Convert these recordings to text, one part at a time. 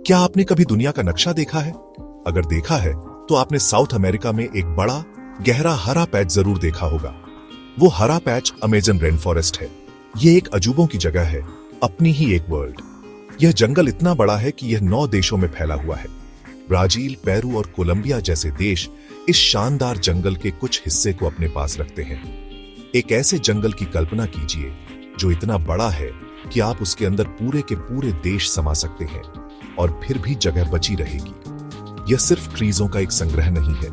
क्या आपने कभी दुनिया का नक्शा देखा है? अगर देखा है तो आपने साउथ अमेरिका में एक बड़ा गहरा हरा पैच जरूर देखा होगा। वो हरा पैच अमेजन रेन फॉरेस्ट है। ये एक अजूबों की जगह है, अपनी ही एक वर्ल्ड। यह जंगल इतना बड़ा है कि यह 9 देशों में फैला हुआ है। ब्राजील, पेरू और कोलंबिया जैसे देश इस शानदार जंगल के कुछ हिस्से को अपने पास रखते हैं। एक ऐसे जंगल की कल्पना कीजिए जो इतना बड़ा है कि आप उसके अंदर पूरे के पूरे देश समा सकते हैं और फिर भी जगह बची रहेगी। यह सिर्फ ट्रीजों का एक संग्रह नहीं है,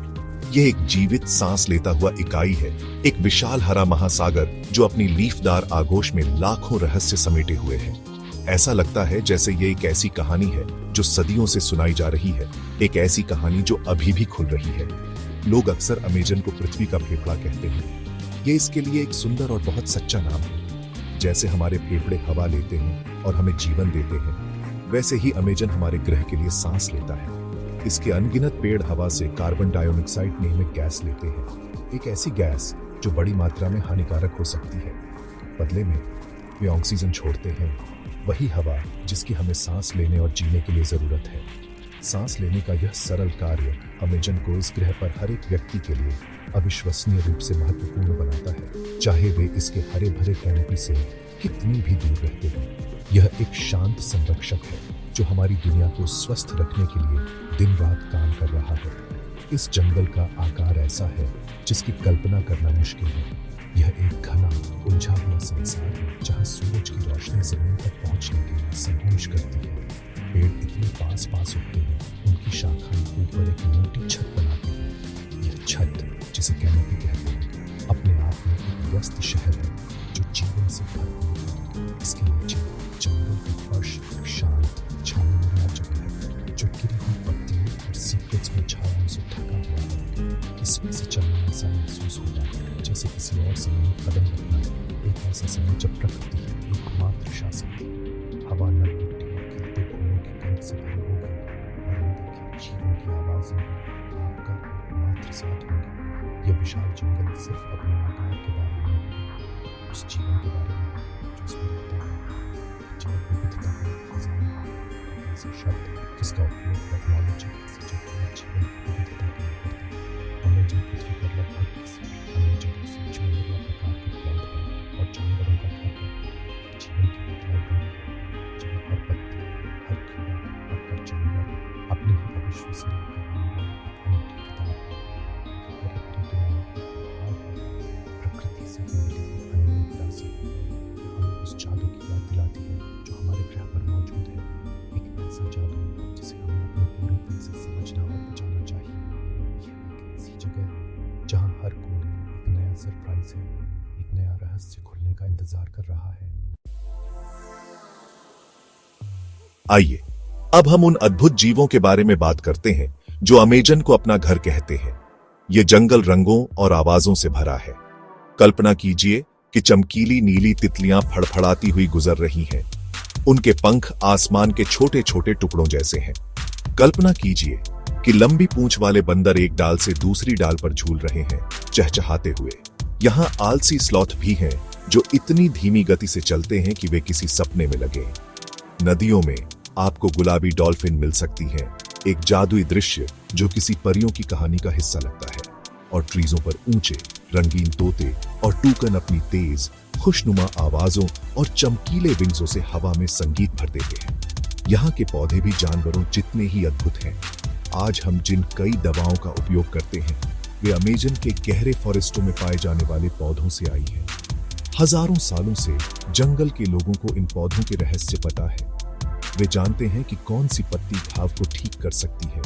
यह एक जीवित सांस लेता हुआ इकाई है, एक विशाल हरा महासागर जो अपनी लीफदार आगोश में लाखों रहस्य समेटे हुए है। ऐसा लगता है जैसे ये एक ऐसी कहानी है जो सदियों से सुनाई जा रही है, एक ऐसी कहानी जो अभी भी खुल रही है। लोग अक्सर अमेजन को पृथ्वी का फेफड़ा कहते हैं। ये इसके लिए एक सुंदर और बहुत सच्चा नाम है। जैसे हमारे फेफड़े हवा लेते हैं और हमें जीवन देते हैं, वैसे ही अमेजन हमारे ग्रह के लिए सांस लेता है। इसके अनगिनत पेड़ हवा से कार्बन डाइऑक्साइड नामक गैस लेते हैं, एक ऐसी गैस जो बड़ी मात्रा में हानिकारक हो सकती है। बदले में वे ऑक्सीजन छोड़ते हैं, वही हवा जिसकी हमें सांस लेने और जीने के लिए जरूरत है। सांस लेने का यह सरल कार्य अमेजन को इस ग्रह पर हर एक व्यक्ति के लिए अविश्वसनीय रूप से महत्वपूर्ण बनाता है, चाहे वे इसके हरे भरे कैनोपी से कितनी भी दूर रहते हैं। यह एक शांत संरक्षक है जो हमारी दुनिया को स्वस्थ रखने के लिए दिन रात काम कर रहा है। इस जंगल का आकार ऐसा है जिसकी कल्पना करना मुश्किल है। यह एक घना उलझा हुआ संसार है जहाँ सूरज की रोशनी जमीन तक पहुँचने के लिए संघर्ष करती है। पेड़ इतने पास पास उगते हैं, उनकी शाखाएं ऊपर एक मोटी छत बनाती हैं। यह छत, जिसे कैनोपी कहते हैं, अपने आप में एक व्यस्त शहर है जो जीवन से भरपूर है। इसके नीचे जंगल का फर्श एक शांत छायादार जगह है जो गिरी हुई पत्तियों और सीक्रेट्स में छायाओं से ढका हुआ है। इसमें से चलना ऐसा महसूस होता है जैसे किसी और समय में कदम रखना, एक ऐसा समय जब प्रकृति एकमात्र शासक थी। हवा नम मिट्टी और खिलते फूलों की गंध से भरी हो गई और अंदर की जीवन की आवाजें आपका एकमात्र साथ होंगी। यह विशाल जंगल सिर्फ अपने आकार के बारे में नहीं, उस जीवन के बारे में जो उसमें रहता है। जैव विविधता का खजाना, एक ऐसा शब्द जिसका उपयोग टेक्नोलॉजी से जुड़े जीवन की विविधता के लिए करते हैं। अमेजन पृथ्वी पर लगभग किसी अन्य जगह से जुड़े हुए प्रकार के पौधों और जानवरों का घर है। जीवन की विविधता जहाँ हर पत्ती, हर कीड़ा और हर जानवर अपनी ही अविश्वसनीय कहानी वाली एक अनूठी किताब है। हर अपनी दुनिया प्रकृति से मिली हुई अनमोल विरासत हमें उस जादू की याद दिलाती है जो हमारे ग्रह पर मौजूद है। एक ऐसा जादू जिसे हमें अपने पूरे दिल से समझना और बचाना चाहिए। यह एक ऐसी जगह है जहाँ हर कोने एक नया सरप्राइज है, एक नया रहस्य खुलने का इंतजार कर रहा है। आइए अब हम उन अद्भुत जीवों के बारे में बात करते हैं जो अमेजन को अपना घर कहते हैं। ये जंगल रंगों और आवाजों से भरा है। कल्पना कीजिए कि चमकीली नीली तितलियां फड़फड़ाती हुई गुजर रही हैं। उनके पंख आसमान के छोटे छोटे टुकड़ों जैसे हैं। कल्पना कीजिए कि लंबी पूंछ वाले बंदर एक डाल से दूसरी डाल पर झूल रहे हैं, चहचहाते हुए। यहाँ आलसी स्लॉथ भी हैं जो इतनी धीमी गति से चलते हैं कि वे किसी सपने में लगे। नदियों में आपको गुलाबी डॉल्फिन मिल सकती है, एक जादुई दृश्य जो किसी परियों की कहानी का हिस्सा लगता है। और ट्रीजों पर ऊंचे रंगीन तोते और टूकन अपनी तेज खुशनुमा आवाजों और चमकीले विंग्सों से हवा में संगीत भर देते हैं। यहाँ के पौधे भी जानवरों जितने ही अद्भुत हैं। आज हम जिन कई दवाओं का उपयोग करते हैं वे अमेजन के गहरे फॉरेस्टों में पाए जाने वाले पौधों से आई हैं। हजारों सालों से जंगल के लोगों को इन पौधों के रहस्य पता है। वे जानते हैं कि कौन सी पत्ती घाव को ठीक कर सकती है,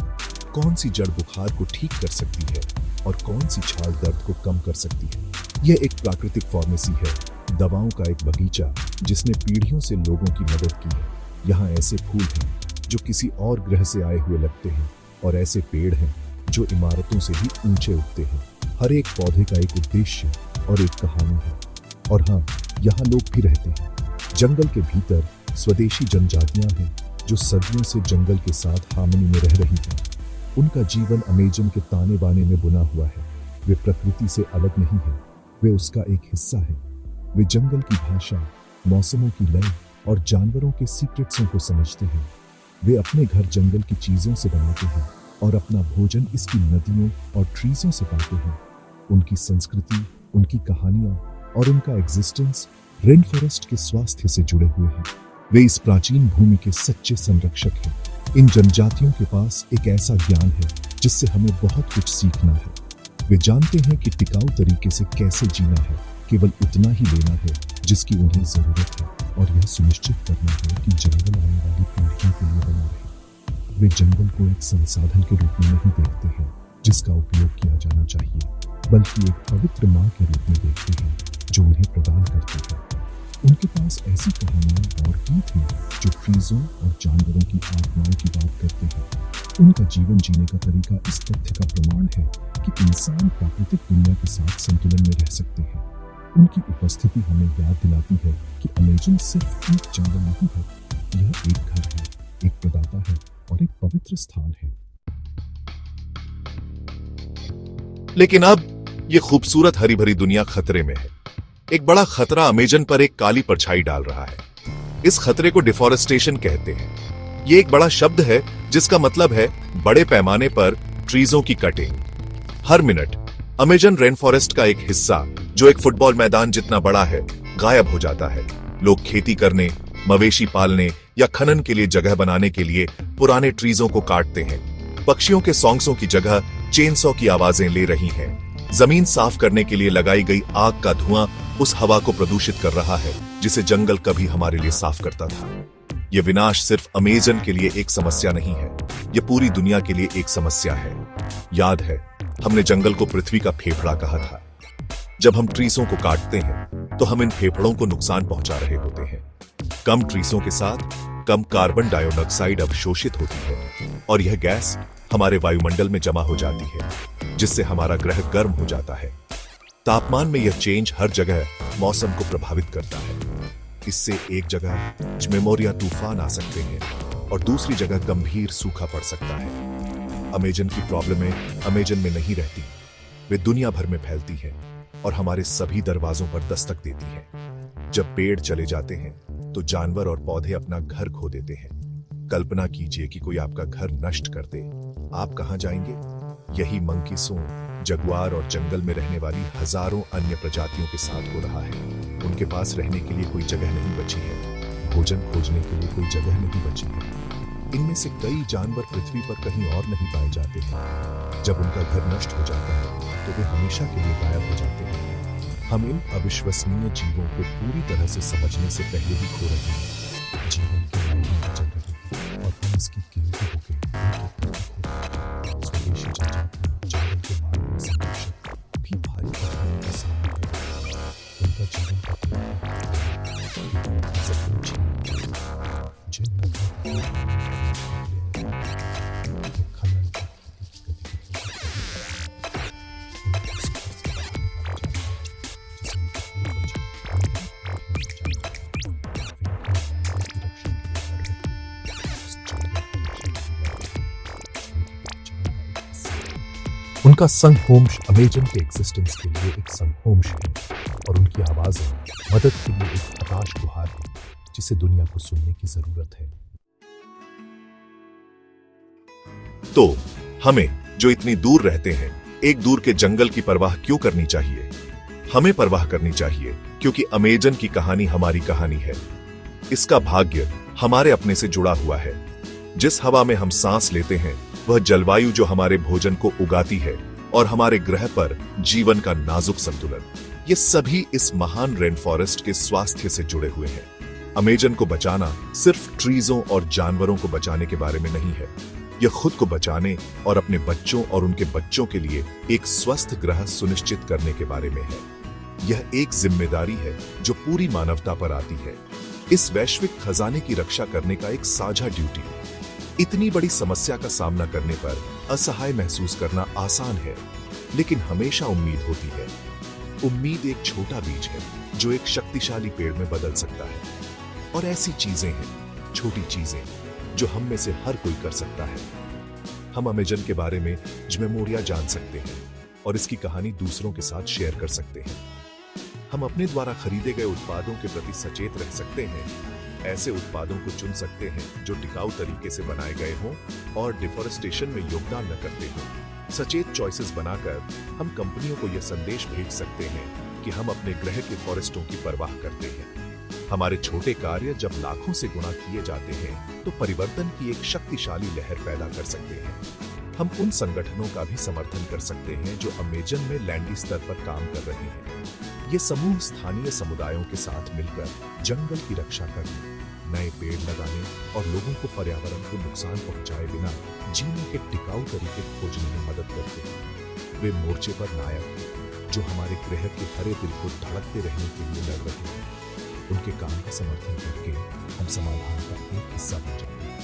कौन सी जड़ बुखार को ठीक कर सकती है और कौन सी छाल दर्द को कम कर सकती है। यह एक प्राकृतिक फार्मेसी है, दवाओं का एक बगीचा जिसने पीढ़ियों से लोगों की मदद की है। यहाँ ऐसे फूल हैं जो किसी और ग्रह से आए हुए लगते हैं और ऐसे पेड़ हैं जो इमारतों से ही ऊंचे उगते हैं। हर एक पौधे का एक उद्देश्य और एक कहानी है। और हाँ, यहाँ लोग भी रहते हैं। जंगल के भीतर स्वदेशी जनजातियां हैं जो सदियों से जंगल के साथ हार्मनी में रह रही हैं। उनका जीवन अमेजन के ताने बाने में बुना हुआ है। वे प्रकृति से अलग नहीं हैं, वे उसका एक हिस्सा हैं। वे जंगल की भाषा, मौसमों की लय और जानवरों के सीक्रेट्सों को समझते हैं। वे अपने घर जंगल की चीजों से बनाते हैं और अपना भोजन इसकी नदियों और ट्रीजों से पाते हैं। उनकी संस्कृति, उनकी कहानियां और उनका एग्जिस्टेंस रेन फॉरेस्ट के स्वास्थ्य से जुड़े हुए हैं। वे इस प्राचीन भूमि के सच्चे संरक्षक हैं। इन जनजातियों के पास एक ऐसा ज्ञान है जिससे हमें बहुत कुछ सीखना है। वे जानते हैं कि टिकाऊ तरीके से कैसे जीना है, केवल उतना ही लेना है जिसकी उन्हें जरूरत है, और यह सुनिश्चित करना है कि जंगल आने वाली पीढ़ियों के लिए बना रहे। वे जंगल को एक संसाधन के रूप में नहीं देखते हैं जिसका उपयोग किया जाना चाहिए, बल्कि एक पवित्र माँ के रूप में देखते हैं जो उन्हें प्रदान करती है। उनके पास ऐसी कहानियां और गीत हैं जो ट्रीजों और जानवरों की आत्माओं की बात करते हैं। उनका जीवन जीने का तरीका इस तथ्य का प्रमाण है कि इंसान प्राकृतिक दुनिया के साथ संतुलन में रह सकते हैं। उनकी उपस्थिति हमें याद दिलाती है कि अमेज़न सिर्फ एक जंगल नहीं है, यह एक घर है, एक प्रदाता है और एक पवित्र स्थान है। लेकिन अब ये खूबसूरत हरी भरी दुनिया खतरे में है। एक बड़ा खतरा अमेज़न पर एक काली परछाई डाल रहा है। इस खतरे को डिफॉरेस्टेशन कहते हैं। ये एक बड़ा शब्द है जिसका मतलब है बड़े पैमाने पर ट्रीजों की कटिंग। हर मिनट अमेज़न रेन फॉरेस्ट का एक हिस्सा, जो एक फुटबॉल मैदान जितना बड़ा है, गायब हो जाता है। लोग खेती करने, मवेशी पालने या खनन के लिए जगह बनाने के लिए पुराने ट्रीजों को काटते हैं। पक्षियों के सॉन्ग्सों की जगह चेनसॉ की आवाजें ले रही हैं। जमीन साफ करने के लिए लगाई गई आग का धुआं उस हवा को प्रदूषित कर रहा है जिसे जंगल कभी हमारे लिए साफ करता था। यह विनाश सिर्फ अमेज़न के लिए एक समस्या नहीं है, यह पूरी दुनिया के लिए एक समस्या है। याद है, हमने जंगल को पृथ्वी का फेफड़ा कहा था। जब हम ट्रीजों को काटते हैं तो हम इन फेफड़ों को नुकसान पहुंचा रहे होते हैं। कम ट्रीजों के साथ कम कार्बन डाइऑक्साइड अवशोषित होती है और यह गैस हमारे वायुमंडल में जमा हो जाती है, जिससे हमारा ग्रह गर्म हो जाता है। तापमान में यह चेंज हर जगह मौसम को प्रभावित करता है। इससे एक जगह ज्मेमोरिया तूफान आ सकते हैं और दूसरी जगह गंभीर सूखा पड़ सकता है। अमेज़न की प्रॉब्लमें अमेज़न में नहीं रहती, वे दुनिया भर में फैलती हैं और हमारे सभी दरवाजों पर दस्तक देती हैं। जब पेड़ चले जाते हैं तो जानवर और पौधे अपना घर खो देते हैं। कल्पना कीजिए कि कोई आपका घर नष्ट कर दे, आप कहां जाएंगे? यही मंकीसों, जगुआर और जंगल में रहने वाली हजारों अन्य प्रजातियों के साथ हो रहा है। उनके पास रहने के लिए कोई जगह नहीं बची है, भोजन खोजने के लिए कोई जगह नहीं बची है। इनमें से कई जानवर पृथ्वी पर कहीं और नहीं पाए जाते हैं। जब उनका घर नष्ट हो जाता है तो वे हमेशा के लिए गायब हो जाते हैं। हम इन अविश्वसनीय जीवों को पूरी तरह से समझने से पहले ही खो रहे हैं। जीवन के लाइन में चल रहे हैं और हम इसकी कीमती हो गए। स्वदेशी जनजातियां जंगल के मानवीय संरक्षक भी भारी कठिनाइयों का सामना कर रहे हैं। उनका जीवन का जमीन छीन जिन नदियों खनन की उनका संघोंश अमेज़न के एग्जिस्टेंस के लिए एक संघोंश है और उनकी आवाजें मदद के लिए एक हताश गुहार है जिसे दुनिया को सुनने की जरूरत है। तो हमें, जो इतनी दूर रहते हैं, एक दूर के जंगल की परवाह क्यों करनी चाहिए? हमें परवाह करनी चाहिए क्योंकि अमेज़न की कहानी हमारी कहानी है। इसका भाग्य हमारे अपने से जुड़ा हुआ है। जिस हवा में हम सांस लेते हैं, वह जलवायु जो हमारे भोजन को उगाती है और हमारे ग्रह पर जीवन का नाजुक संतुलन, ये सभी इस महान रेन फॉरेस्ट के स्वास्थ्य से जुड़े हुए हैं। अमेज़न को बचाना सिर्फ ट्रीजों और जानवरों को बचाने के बारे में नहीं है, यह खुद को बचाने और अपने बच्चों और उनके बच्चों के लिए एक स्वस्थ ग्रह सुनिश्चित करने के बारे में है। यह एक जिम्मेदारी है जो पूरी मानवता पर आती है। इस वैश्विक खजाने की रक्षा करने का एक साझा ड्यूटी है। इतनी बड़ी समस्या का सामना करने पर असहाय महसूस करना आसान है, लेकिन हमेशा उम्मीद होती है। उम्मीद एक छोटा बीज है जो एक शक्तिशाली पेड़ में बदल सकता है। और ऐसी चीजें हैं, छोटी चीजें, जो हम में से हर कोई कर सकता है। हम अमेज़न के बारे में ज्मेमोरिया जान सकते हैं और इसकी कहानी दूसरों के साथ शेयर कर सकते हैं। हम अपने द्वारा खरीदे गए उत्पादों के प्रति सचेत रह सकते हैं ऐसे उत्पादों को चुन सकते हैं जो टिकाऊ तरीके से बनाए गए हों और डिफॉरेस्टेशन में योगदान न करते हों। सचेत चॉइसेस बनाकर हम कंपनियों को यह संदेश भेज सकते हैं कि हम अपने ग्रह के फॉरेस्टों की परवाह करते हैं। हमारे छोटे कार्य जब लाखों से गुणा किए जाते हैं तो परिवर्तन की एक शक्तिशाली लहर पैदा कर सकते हैं। हम उन संगठनों का भी समर्थन कर सकते हैं जो अमेजन में लैंडी स्तर पर काम कर रहे हैं। ये समूह स्थानीय समुदायों के साथ मिलकर जंगल की रक्षा करने, नए पेड़ लगाने और लोगों को पर्यावरण को नुकसान पहुंचाए बिना जीने के टिकाऊ तरीके खोजने में मदद करते हैं। वे मोर्चे पर नायक हैं जो हमारे ग्रह के हरे दिल को धड़कते रहने के लिए लड़ रहे हैं। उनके काम का समर्थन करके हम समाधान का एक हिस्सा बन जाते हैं।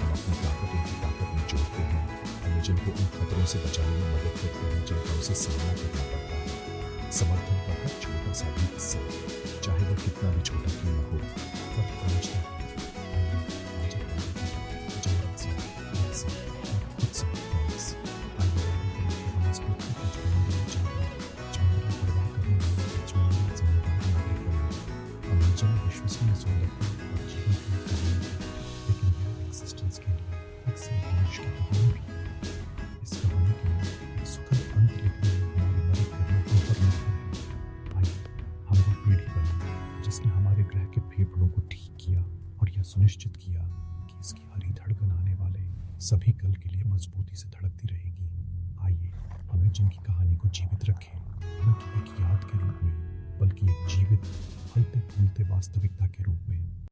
हम अपनी ताकत उनकी ताकत में जोड़ते हैं, अमेजन को उन खतरों से बचाने में मदद करते हैं जिनका उसे सामना करना पड़ता है। समर्थन का हर छोटा सा भी हिस्सा, चाहे वह कितना भी छोटा क्यों न हो, फर्क पहुंचता है। विश्वसनीय सुंदरता और जीवन की कहानी है, लेकिन यह एक्सिस्टेंस के लिए एक संघर्ष की कहानी भी है। इस कहानी के लिए एक सुखद अंत लिखने में हमारी मदद करने को पर निर्भर है। आइए हम वो पीढ़ी बने जिसने हमारे ग्रह के फेफड़ों को ठीक किया और यह सुनिश्चित किया कि इसकी हरी धड़कन आने वाले सभी कल के लिए मजबूती से धड़कती रहेगी। आइए अमेजन की कहानी को जीवित रखें, न कि एक याद के रूप में बल्कि एक जीवित फलते फूलते वास्तविकता के रूप में।